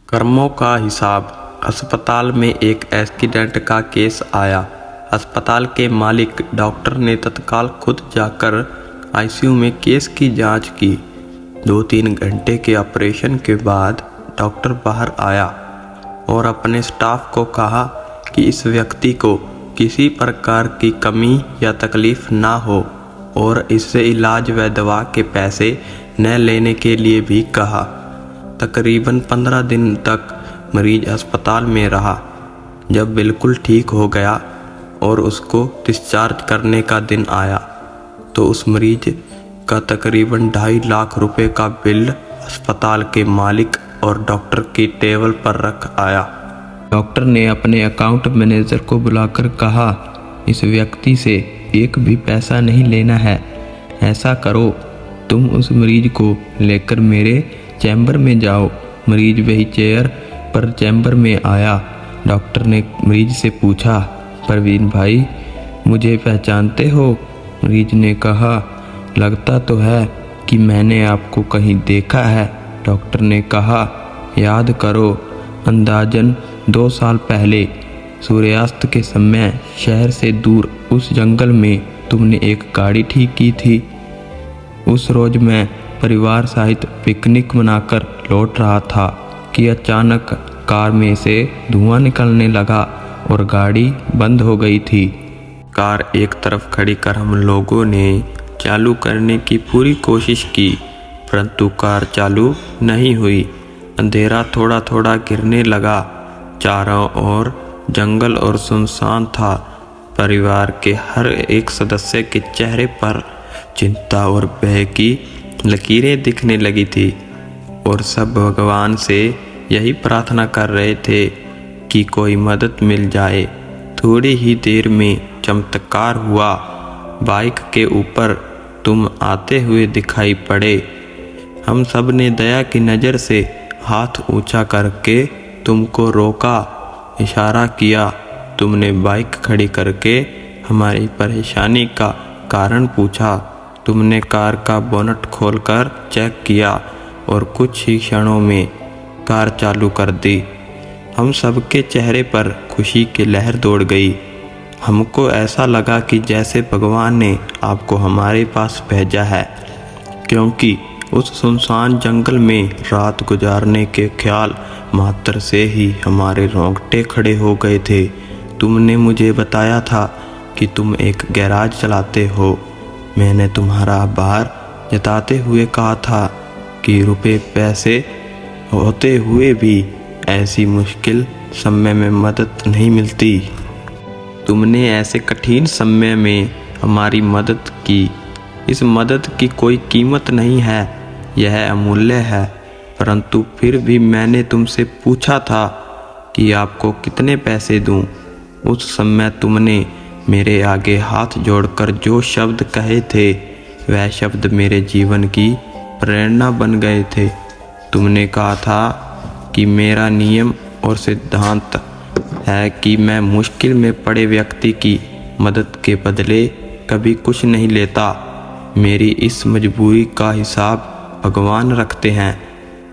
कर्मों का हिसाब। अस्पताल में एक एक्सीडेंट का केस आया। अस्पताल के मालिक डॉक्टर ने तत्काल खुद जाकर आईसीयू में केस की जांच की। 2-3 घंटे के ऑपरेशन के बाद डॉक्टर बाहर आया और अपने स्टाफ को कहा कि इस व्यक्ति को किसी प्रकार की कमी या तकलीफ ना हो और इससे इलाज व दवा के पैसे न लेने के लिए भी कहा। तकरीबन 15 दिन तक मरीज अस्पताल में रहा। जब बिल्कुल ठीक हो गया और उसको डिस्चार्ज करने का दिन आया तो उस मरीज का तकरीबन 2.5 लाख रुपए का बिल अस्पताल के मालिक और डॉक्टर की टेबल पर रख आया। डॉक्टर ने अपने अकाउंट मैनेजर को बुलाकर कहा, इस व्यक्ति से एक भी पैसा नहीं लेना है। ऐसा करो, तुम उस मरीज को लेकर मेरे चैम्बर में जाओ। मरीज वही चेयर पर चैम्बर में आया। डॉक्टर ने मरीज से पूछा, परवीन भाई, मुझे पहचानते हो? मरीज ने कहा, लगता तो है कि मैंने आपको कहीं देखा है। डॉक्टर ने कहा, याद करो, अंदाजन 2 साल पहले सूर्यास्त के समय शहर से दूर उस जंगल में तुमने एक गाड़ी ठीक की थी। उस रोज मैं परिवार सहित पिकनिक मनाकर लौट रहा था कि अचानक कार में से धुआं निकलने लगा और गाड़ी बंद हो गई थी। कार एक तरफ खड़ी कर हम लोगों ने चालू करने की पूरी कोशिश की, परंतु कार चालू नहीं हुई। अंधेरा थोड़ा थोड़ा गिरने लगा। चारों ओर जंगल और सुनसान था। परिवार के हर एक सदस्य के चेहरे पर चिंता और भय की लकीरें दिखने लगी थी और सब भगवान से यही प्रार्थना कर रहे थे कि कोई मदद मिल जाए। थोड़ी ही देर में चमत्कार हुआ। बाइक के ऊपर तुम आते हुए दिखाई पड़े। हम सब ने दया की नज़र से हाथ ऊंचा करके तुमको रोका, इशारा किया। तुमने बाइक खड़ी करके हमारी परेशानी का कारण पूछा। तुमने कार का बोनट खोलकर चेक किया और कुछ ही क्षणों में कार चालू कर दी। हम सबके चेहरे पर खुशी की लहर दौड़ गई। हमको ऐसा लगा कि जैसे भगवान ने आपको हमारे पास भेजा है, क्योंकि उस सुनसान जंगल में रात गुजारने के ख्याल मात्र से ही हमारे रोंगटे खड़े हो गए थे। तुमने मुझे बताया था कि तुम एक गैराज चलाते हो। मैंने तुम्हारा आभार जताते हुए कहा था कि रुपए पैसे होते हुए भी ऐसी मुश्किल समय में मदद नहीं मिलती। तुमने ऐसे कठिन समय में हमारी मदद की। इस मदद की कोई कीमत नहीं है, यह अमूल्य है। परंतु फिर भी मैंने तुमसे पूछा था कि आपको कितने पैसे दूं। उस समय तुमने मेरे आगे हाथ जोड़कर जो शब्द कहे थे, वह शब्द मेरे जीवन की प्रेरणा बन गए थे। तुमने कहा था कि मेरा नियम और सिद्धांत है कि मैं मुश्किल में पड़े व्यक्ति की मदद के बदले कभी कुछ नहीं लेता। मेरी इस मजबूरी का हिसाब भगवान रखते हैं।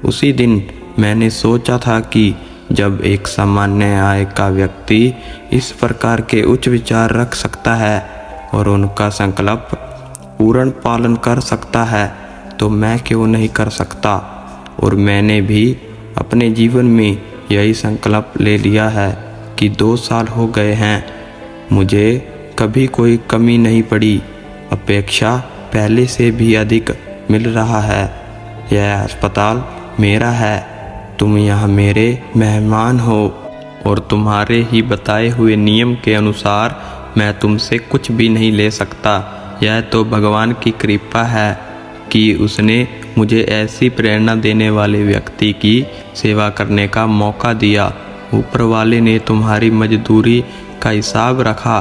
उसी दिन मैंने सोचा था कि जब एक सामान्य आय का व्यक्ति इस प्रकार के उच्च विचार रख सकता है और उनका संकल्प पूर्ण पालन कर सकता है, तो मैं क्यों नहीं कर सकता। और मैंने भी अपने जीवन में यही संकल्प ले लिया है कि 2 साल हो गए हैं, मुझे कभी कोई कमी नहीं पड़ी। अपेक्षा पहले से भी अधिक मिल रहा है। यह अस्पताल मेरा है। तुम यहाँ मेरे मेहमान हो और तुम्हारे ही बताए हुए नियम के अनुसार मैं तुमसे कुछ भी नहीं ले सकता। यह तो भगवान की कृपा है कि उसने मुझे ऐसी प्रेरणा देने वाले व्यक्ति की सेवा करने का मौका दिया। ऊपर वाले ने तुम्हारी मजदूरी का हिसाब रखा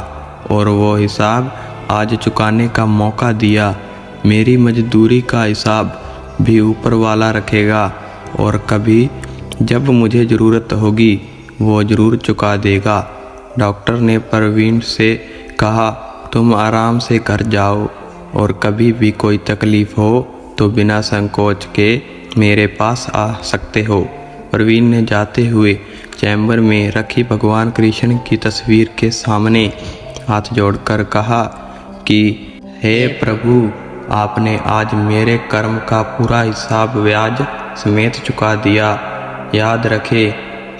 और वो हिसाब आज चुकाने का मौका दिया। मेरी मजदूरी का हिसाब भी ऊपर वाला रखेगा और कभी जब मुझे ज़रूरत होगी वो ज़रूर चुका देगा। डॉक्टर ने परवीन से कहा, तुम आराम से घर जाओ और कभी भी कोई तकलीफ़ हो तो बिना संकोच के मेरे पास आ सकते हो। प्रवीण ने जाते हुए चैम्बर में रखी भगवान कृष्ण की तस्वीर के सामने हाथ जोड़कर कहा कि हे प्रभु, आपने आज मेरे कर्म का पूरा हिसाब ब्याज समेत चुका दिया। याद रखे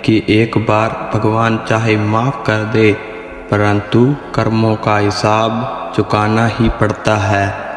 कि एक बार भगवान चाहे माफ़ कर दे, परंतु कर्मों का हिसाब चुकाना ही पड़ता है।